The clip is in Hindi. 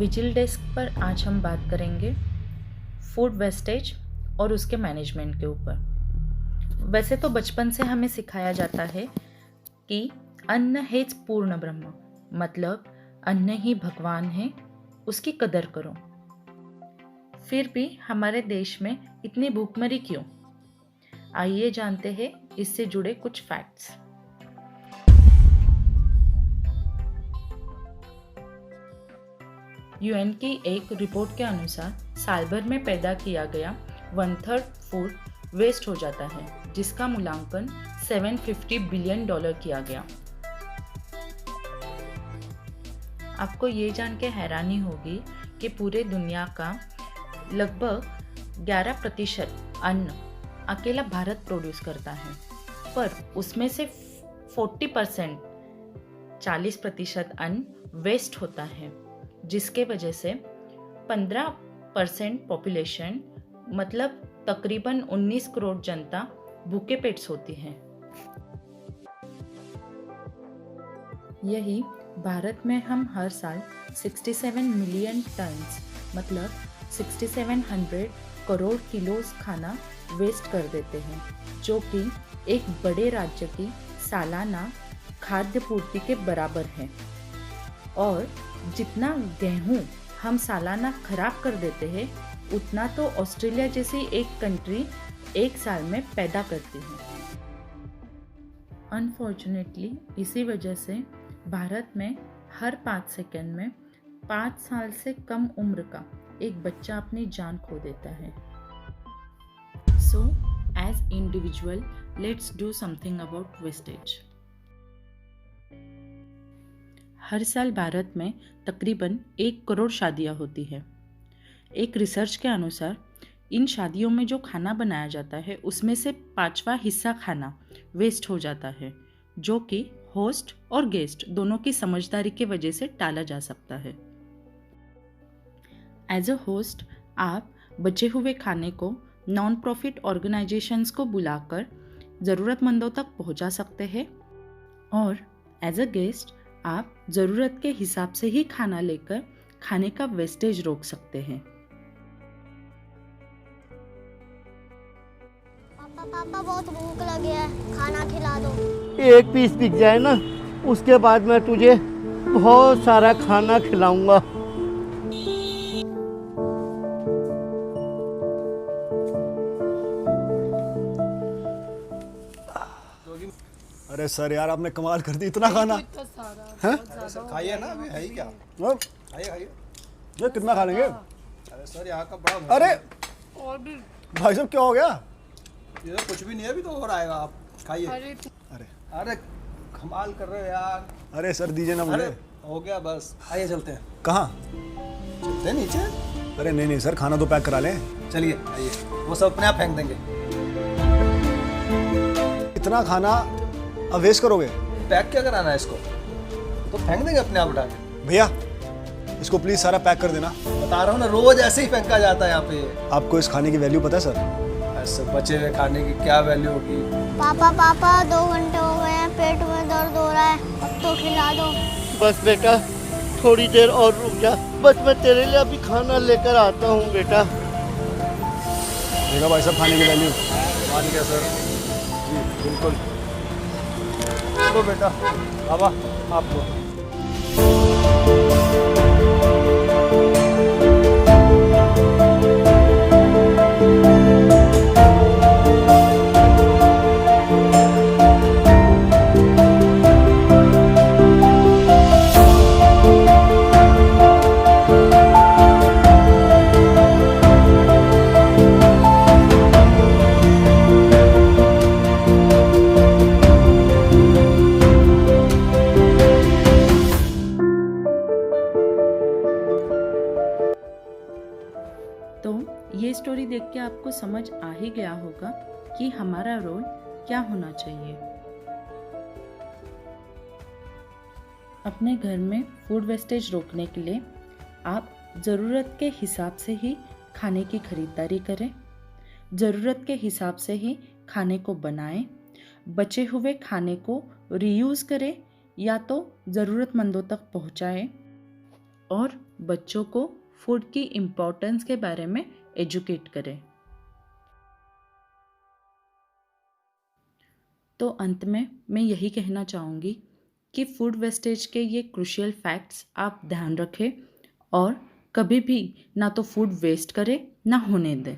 विजिल डेस्क पर आज हम बात करेंगे फूड वेस्टेज और उसके मैनेजमेंट के ऊपर। वैसे तो बचपन से हमें सिखाया जाता है कि अन्न हेच पूर्ण ब्रह्म, मतलब अन्न ही भगवान है, उसकी कदर करो। फिर भी हमारे देश में इतनी भूखमरी क्यों? आइए जानते हैं इससे जुड़े कुछ फैक्ट्स। यूएन की एक रिपोर्ट के अनुसार साल भर में पैदा किया गया 1/3 फूड वेस्ट हो जाता है, जिसका मूल्यांकन $750 बिलियन किया गया। आपको ये जान के हैरानी होगी कि पूरे दुनिया का लगभग 11% अन्न अकेला भारत प्रोड्यूस करता है, पर उसमें से 40% अन्न वेस्ट होता है, जिसके वजह से 15% पॉपुलेशन, मतलब तकरीबन 19 करोड़ जनता भूखे पेट सोती है। यही भारत में हम हर साल 67 मिलियन टन्स, मतलब 6700 करोड़ किलोस खाना वेस्ट कर देते हैं, जो कि एक बड़े राज्य की सालाना खाद्य पूर्ति के बराबर है। और जितना गेहूं हम सालाना खराब कर देते हैं, उतना तो ऑस्ट्रेलिया जैसी एक कंट्री एक साल में पैदा करती है। अनफॉर्चुनेटली इसी वजह से भारत में हर 5 सेकंड में 5 साल से कम उम्र का एक बच्चा अपनी जान खो देता है। So as individual, let's do something about wastage. हर साल भारत में तकरीबन 1 करोड़ शादियां होती है। एक रिसर्च के अनुसार इन शादियों में जो खाना बनाया जाता है, उसमें से 5वां हिस्सा खाना वेस्ट हो जाता है, जो कि होस्ट और गेस्ट दोनों की समझदारी की वजह से टाला जा सकता है। एज अ होस्ट, आप बचे हुए खाने को नॉन प्रॉफिट ऑर्गेनाइजेशंस को बुलाकर ज़रूरतमंदों तक पहुंचा सकते हैं, और एज अ गेस्ट आप ज़रूरत के हिसाब से ही खाना लेकर खाने का वेस्टेज रोक सकते हैं। पापा बहुत भूख लगी है, खाना खिला दो। एक पीस बिक जाए ना, उसके बाद मैं तुझे बहुत सारा खाना खिलाऊंगा। अरे सर यार, आपने कमाल कर दी, इतना खाना है? खाइए ना, अभी है ही क्या। खाइए खाइए। ये कितना खा लेंगे? अरे सर यहाँ का बड़ा अरे और भी भाई साहब, क्या हो गया? ये तो कुछ भी नहीं है, अभी तो और आएगा। आप खाइए। अरे अरे कमाल कर रहे हो यार। अरे सर, दीजिए ना मुझे। अरे हो गया बस, आइए चलते हैं। कहाँ? चलते हैं नीचे। अरे नहीं नहीं सर, खाना तो पैक करा लें। चलिए आइए, वो सब अपने आप फेंक देंगे। इतना खाना अब वेस्ट करोगे? पैक क्या कराना है इसको, तो फेंक देंगे अपने आप उठा के। भैया, इसको प्लीज सारा पैक कर देना। बता रहा हूँ ना, रोज ऐसे ही फेंका जाता है यहाँ पे। आपको इस खाने की वैल्यू पता है सर? ऐसे बचे हुए खाने की क्या वैल्यू होगी? पापा 2 घंटे हो गए हैं, पेट में दर्द हो रहा है, अब तो खिला दो। बस बेटा, थोड़ी देर और रुक जा, बस मैं तेरे लिए अभी खाना लेकर आता हूँ बेटा। देखा भाई साहब, खाने की वैल्यू। मान गया सर। जी बिल्कुल। चलो बेटा, बाबा आपको। तो ये स्टोरी देख के आपको समझ आ ही गया होगा कि हमारा रोल क्या होना चाहिए। अपने घर में फूड वेस्टेज रोकने के लिए आप ज़रूरत के हिसाब से ही खाने की खरीदारी करें, ज़रूरत के हिसाब से ही खाने को बनाएं, बचे हुए खाने को रीयूज़ करें या तो ज़रूरतमंदों तक पहुंचाएं, और बच्चों को फूड की इम्पोर्टेंस के बारे में एजुकेट करें। तो अंत में मैं यही कहना चाहूँगी कि फूड वेस्टेज के ये क्रूशियल फैक्ट्स आप ध्यान रखें और कभी भी ना तो फूड वेस्ट करें ना होने दें।